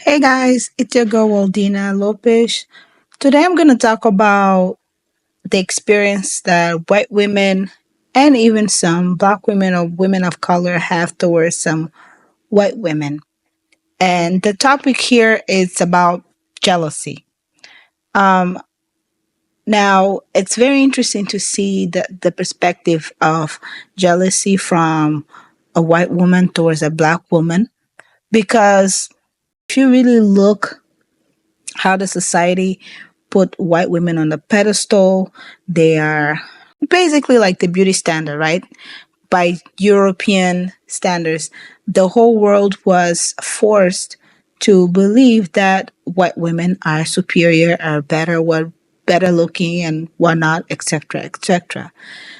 Hey guys, it's your girl Waldina Lopez. Today I'm going to talk about the experience that white women and even some black women or women of color have towards some white women. And the topic here is about jealousy. Um, Now, it's very interesting to see the perspective of jealousy from a white woman towards a black woman because if you really look how the society put white women on the pedestal. They are basically like the beauty standard, right? By European standards, the whole world was forced to believe that white women are superior, are better, what better looking and whatnot, etc., etc.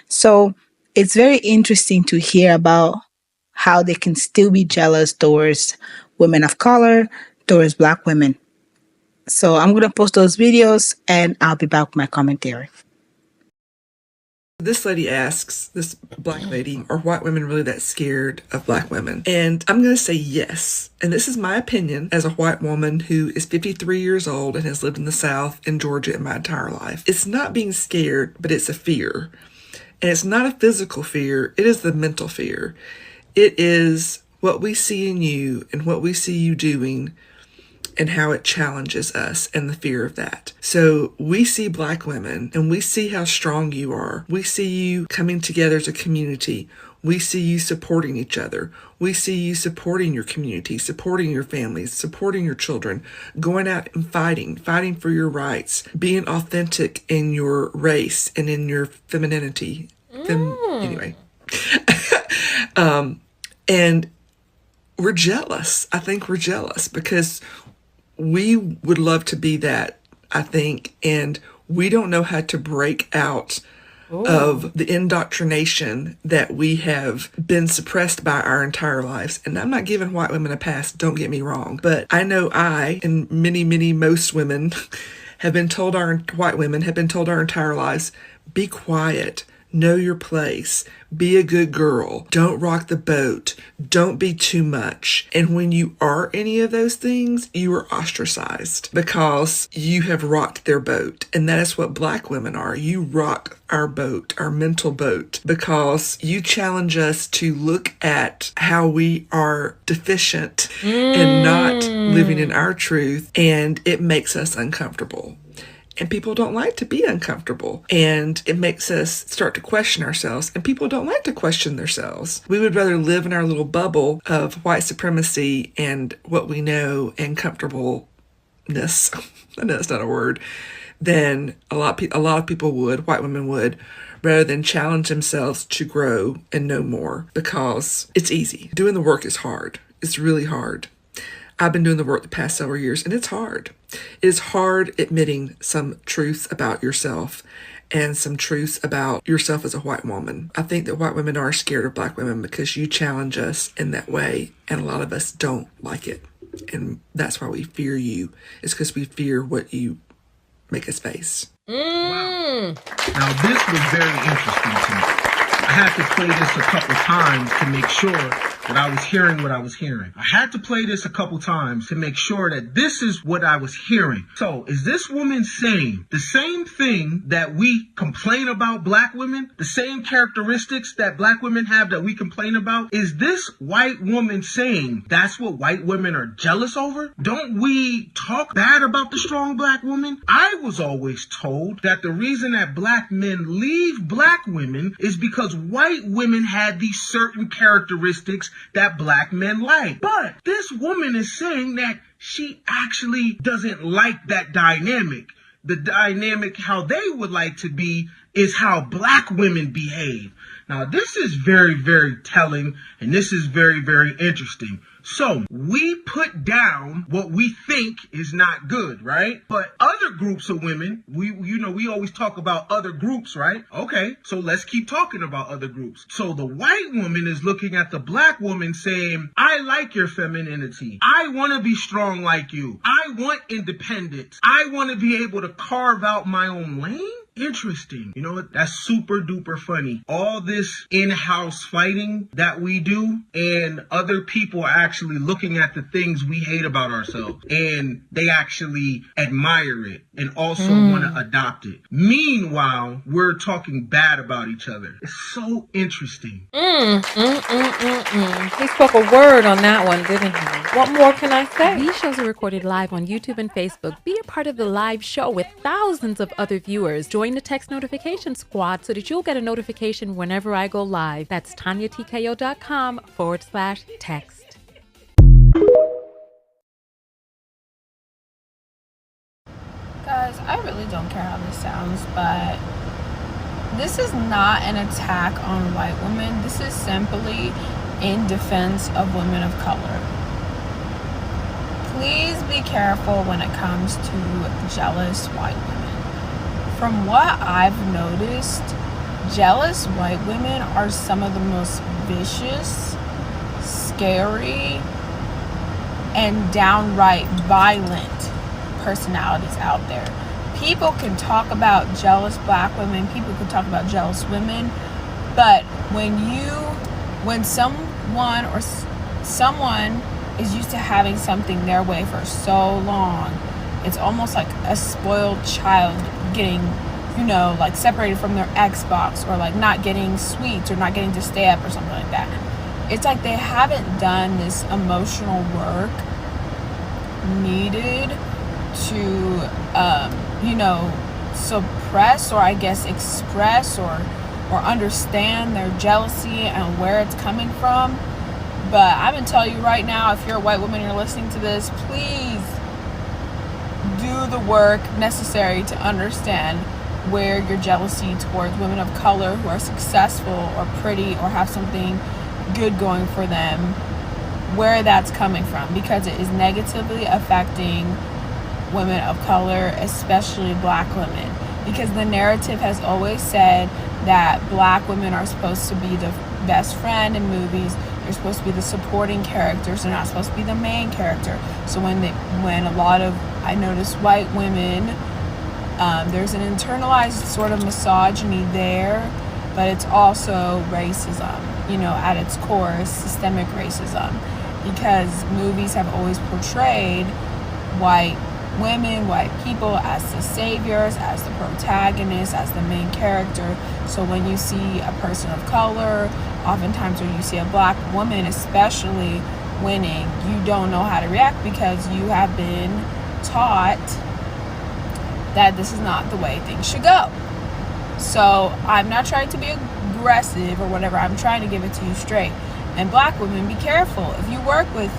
So it's very interesting to hear about how they can still be jealous towards women of color, towards black women. So I'm going to post those videos and I'll be back with my commentary. This lady asks, this black lady, are white women really that scared of black women? And I'm going to say yes. And this is my opinion as a white woman who is 53 years old and has lived in the South in Georgia in my entire life. It's not being scared, but it's a fear. And it's not a physical fear, it is the mental fear. It is what we see in you and what we see you doing and how it challenges us and the fear of that. So we see black women and we see how strong you are. We see you coming together as a community. We see you supporting each other. We see you supporting your community, supporting your families, supporting your children, going out and fighting for your rights, being authentic in your race and in your femininity. Anyway. And we're jealous. I think we're jealous because we would love to be that, I think, and we don't know how to break out of the indoctrination that we have been suppressed by our entire lives. And I'm not giving white women a pass, don't get me wrong, but I know I and most women have been told, our white women have been told our entire lives, be quiet. Know your place. Be a good girl. Don't rock the boat. Don't be too much. And when you are any of those things, you are ostracized because you have rocked their boat. And that is what black women are. You rock our boat, our mental boat, because you challenge us to look at how we are deficient and not living in our truth, and it makes us uncomfortable. And people don't like to be uncomfortable. And it makes us start to question ourselves. And people don't like to question themselves. We would rather live in our little bubble of white supremacy and what we know and comfortableness. I know that's not a word. Than a lot of people would, white women would, rather than challenge themselves to grow and know more, because it's easy. Doing the work is hard. It's really hard. I've been doing the work the past several years, and it's hard. It is hard admitting some truths about yourself and some truths about yourself as a white woman. I think that white women are scared of black women because you challenge us in that way, and a lot of us don't like it. And that's why we fear you. It's because we fear what you make us face. Wow. Now, this was very interesting to me. I had to play this a couple times to make sure that I was hearing what I was hearing. I had to play this a couple times to make sure that this is what I was hearing. So, is this woman saying the same thing that we complain about black women? The same characteristics that black women have that we complain about? Is this white woman saying that's what white women are jealous over? Don't we talk bad about the strong black woman? I was always told that the reason that black men leave black women is because white women had these certain characteristics that black men like. But this woman is saying that she actually doesn't like that dynamic. The dynamic how they would like to be is how black women behave. Now, this is very, very telling, and this is very, very interesting. So, we put down what we think is not good, right? But other groups of women, we always talk about other groups, right? Okay, so let's keep talking about other groups. So the white woman is looking at the black woman saying, I like your femininity. I want to be strong like you. I want independence. I want to be able to carve out my own lane. interesting. You know what? That's super duper funny. All this in-house fighting that we do, and other people are actually looking at the things we hate about ourselves, and they actually admire it and also want to adopt it. Meanwhile, we're talking bad about each other. It's so interesting. He spoke a word on that one, didn't he? What more can I say? These shows are recorded live on YouTube and Facebook. Be a part of the live show with thousands of other viewers. Join the text notification squad so that you'll get a notification whenever I go live. That's TanyaTKO.com/text. Guys, I really don't care how this sounds, but this is not an attack on white women. This is simply in defense of women of color. Please be careful when it comes to jealous white women. From what I've noticed, jealous white women are some of the most vicious, scary, and downright violent personalities out there. People can talk about jealous black women, people can talk about jealous women, but when someone is used to having something their way for so long, it's almost like a spoiled child getting, like separated from their Xbox, or like not getting sweets, or not getting to stay up, or something like that. It's like they haven't done this emotional work needed to suppress, or I guess express, or understand their jealousy and where it's coming from. But I'm gonna tell you right now, if you're a white woman and you're listening to this, please do the work necessary to understand where your jealousy towards women of color who are successful or pretty or have something good going for them, where that's coming from, because it is negatively affecting women of color, especially black women. Because the narrative has always said that black women are supposed to be the best friend in movies. They're supposed to be the supporting characters. They're not supposed to be the main character. So when a lot of, I notice, white women, there's an internalized sort of misogyny there, but it's also racism, at its core, systemic racism, because movies have always portrayed white women, white people as the saviors, as the protagonists, as the main character. So when you see a person of color, oftentimes when you see a black woman especially winning, you don't know how to react, because you have been taught that this is not the way things should go. So I'm not trying to be aggressive or whatever, I'm trying to give it to you straight. And black women, be careful. If you work with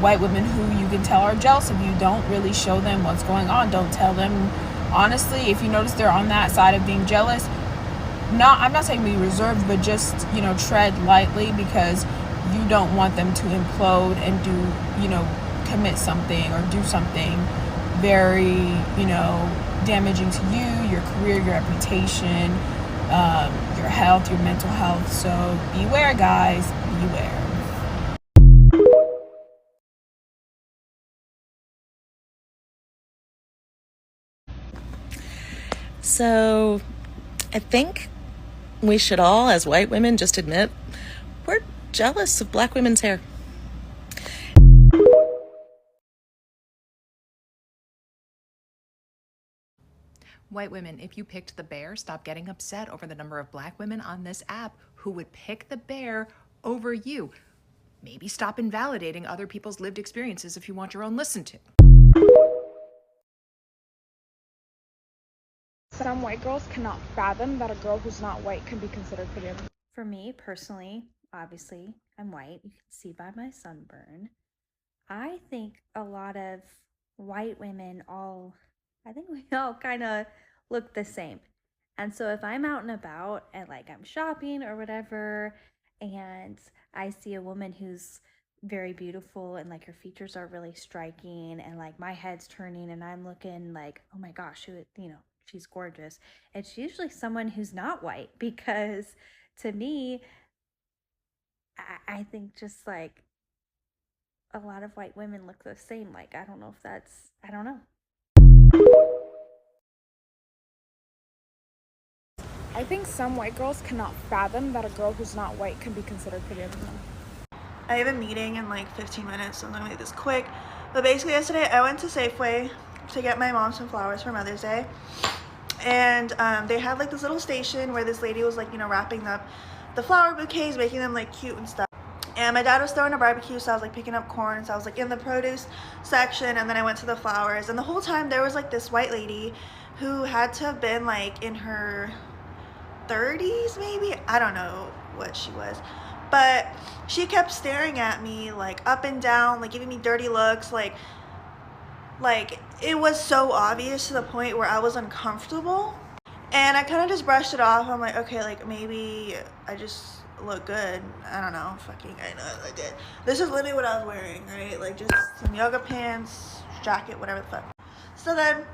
white women who you can tell are jealous of you, don't really show them what's going on. Don't tell them. Honestly, if you notice they're on that side of being jealous, I'm not saying be reserved, but just, tread lightly, because you don't want them to implode and do, commit something or do something very, damaging to you, your career, your reputation, your health, your mental health. So beware, guys, beware. So I think we should all, as white women, just admit we're jealous of black women's hair. White women, if you picked the bear, stop getting upset over the number of black women on this app who would pick the bear over you. Maybe stop invalidating other people's lived experiences if you want your own listened to. Some white girls cannot fathom that a girl who's not white can be considered pretty. For me personally, obviously, I'm white. You can see by my sunburn. I think a lot of white women I think we all kind of look the same. And so if I'm out and about and like I'm shopping or whatever, and I see a woman who's very beautiful and like her features are really striking, and like my head's turning and I'm looking like, oh my gosh, she's gorgeous. It's usually someone who's not white, because to me, I think just like a lot of white women look the same. Like, I don't know. I think some white girls cannot fathom that a girl who's not white can be considered prettier than them. I have a meeting in like 15 minutes, so I'm gonna make this quick. But basically yesterday I went to Safeway to get my mom some flowers for Mother's Day. And they had like this little station where this lady was like, you know, wrapping up the flower bouquets, making them like cute and stuff. And my dad was throwing a barbecue, so I was like picking up corn, so I was like in the produce section, and then I went to the flowers. And the whole time there was like this white lady who had to have been like in her 30s maybe, I don't know what she was, but she kept staring at me like up and down, like giving me dirty looks, like it was so obvious to the point where I was uncomfortable. And I kind of just brushed it off. I'm like, okay, like maybe I just look good, I don't know, fucking I know I did. This is literally what I was wearing, right? Like just some yoga pants, jacket, whatever the fuck. So then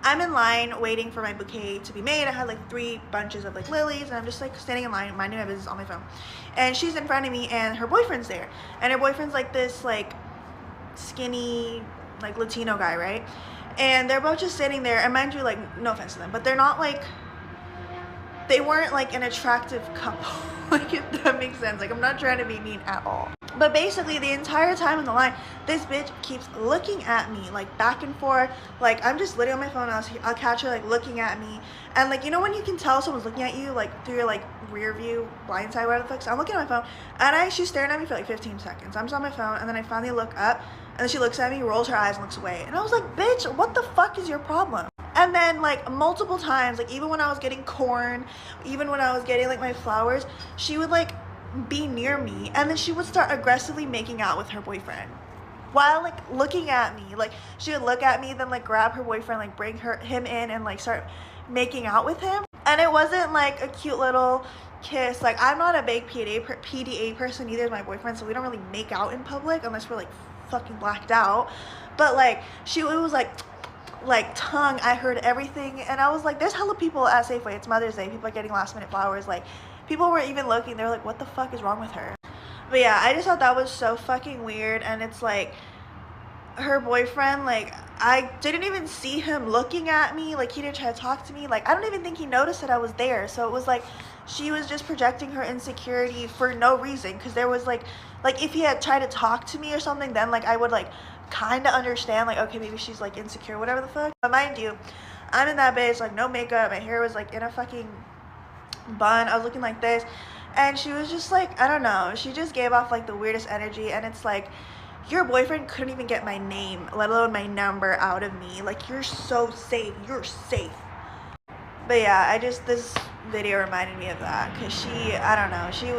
I'm in line waiting for my bouquet to be made. I had like 3 bunches of like lilies, and I'm just like standing in line minding my business on my phone. And she's in front of me, and her boyfriend's there, and her boyfriend's like this like skinny like Latino guy, right? And they're both just sitting there, and mind you, like, no offense to them, but they're not like, they weren't like an attractive couple. Like, if that makes sense. Like, I'm not trying to be mean at all. But basically, the entire time in the line, this bitch keeps looking at me, like, back and forth. Like, I'm just literally on my phone, and I'll catch her, like, looking at me. And, like, you know when you can tell someone's looking at you, like, through your, like, rear view, blind side, whatever the fuck? So I'm looking at my phone, and she's staring at me for, like, 15 seconds. I'm just on my phone, and then I finally look up, and then she looks at me, rolls her eyes, and looks away. And I was like, bitch, what the fuck is your problem? And then, like, multiple times, like, even when I was getting corn, even when I was getting, like, my flowers, she would, like, be near me, and then she would start aggressively making out with her boyfriend while, like, looking at me. Like, she would look at me, then, like, grab her boyfriend, like, bring him in, and, like, start making out with him. And it wasn't, like, a cute little kiss. Like, I'm not a big PDA person, neither is my boyfriend, so we don't really make out in public unless we're, like, fucking blacked out. But, like, it was, like tongue, I heard everything, and I was like, there's hella people at Safeway, it's Mother's Day, people are getting last minute flowers, like, people were even looking, they were like, what the fuck is wrong with her? But yeah, I just thought that was so fucking weird. And it's like, her boyfriend, like, I didn't even see him looking at me, like, he didn't try to talk to me, like, I don't even think he noticed that I was there. So it was like, she was just projecting her insecurity for no reason, because there was like if he had tried to talk to me or something, then, like, I would, like, kind of understand, like, okay, maybe she's, like, insecure, whatever the fuck. But mind you, I'm in that bitch, like, no makeup, my hair was, like, in a fucking bun, I was looking like this, and she was just, like, I don't know, she just gave off, like, the weirdest energy. And it's like, your boyfriend couldn't even get my name, let alone my number, out of me. Like, you're so safe, you're safe. But yeah, this video reminded me of that, because I don't know, she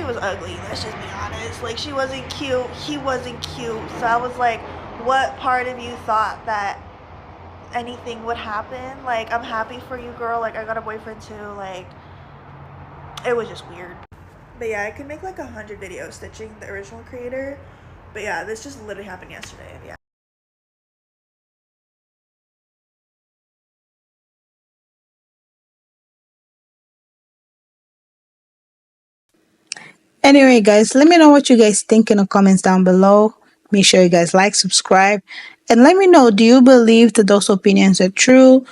was ugly, let's just be honest. Like, she wasn't cute, he wasn't cute. So I was like, what part of you thought that anything would happen? Like, I'm happy for you, girl, like, I got a boyfriend too. Like, it was just weird. But yeah, I could make like 100 videos stitching the original creator. But yeah, this just literally happened yesterday. Yeah. Anyway, guys, let me know what you guys think in the comments down below. Make sure you guys like, subscribe, and let me know, do you believe that those opinions are true?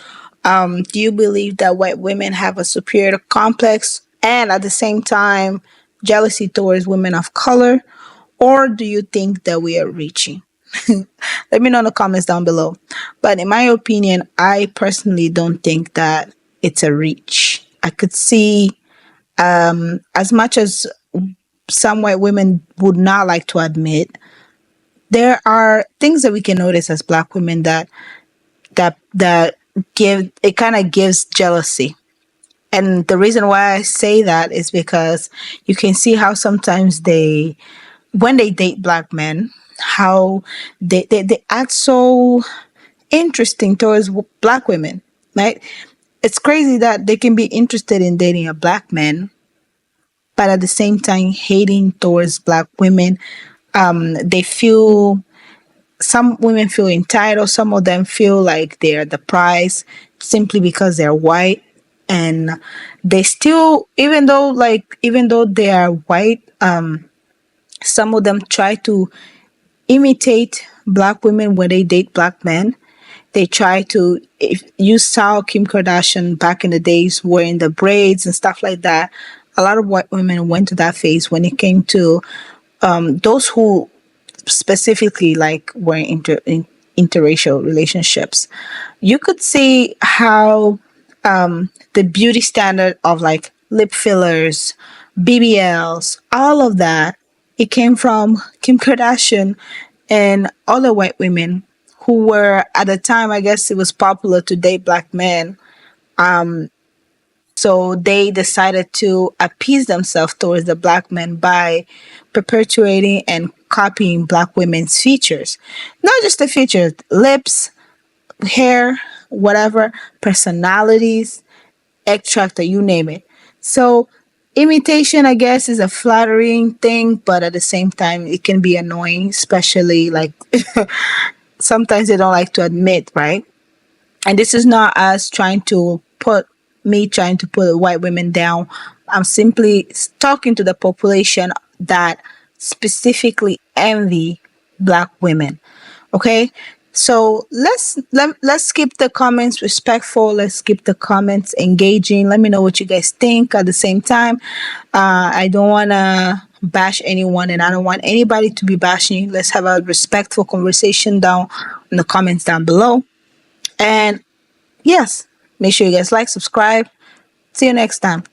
Do you believe that white women have a superior complex and at the same time jealousy towards women of color? Or do you think that we are reaching? Let me know in the comments down below. But in my opinion, I personally don't think that it's a reach. I could see, as much as some white women would not like to admit, there are things that we can notice as black women that kind of gives jealousy. And the reason why I say that is because you can see how sometimes when they date black men, how they act so interesting towards black women, right? It's crazy that they can be interested in dating a black man, but at the same time hating towards black women. Some women feel entitled, some of them feel like they're the prize simply because they're white. And they still, even though they are white, some of them try to imitate black women when they date black men. They try to, if you saw Kim Kardashian back in the days wearing the braids and stuff like that, a lot of white women went to that phase when it came to those who specifically like were in interracial relationships. You could see how the beauty standard of like lip fillers, BBLs, all of that, it came from Kim Kardashian and other white women who were at the time, I guess it was popular to date black men. So they decided to appease themselves towards the black men by perpetuating and copying black women's features. Not just the features, lips, hair, whatever, personalities, extractor, you name it. So imitation, I guess, is a flattering thing, but at the same time, it can be annoying, especially like sometimes they don't like to admit, right? And this is not us trying to put white women down. I'm simply talking to the population that specifically envy black women. Okay? So let's keep the comments respectful. Let's keep the comments engaging. Let me know what you guys think. At the same time, I don't want to bash anyone, and I don't want anybody to be bashing. Let's have a respectful conversation down in the comments down below. And yes, make sure you guys like, subscribe. See you next time.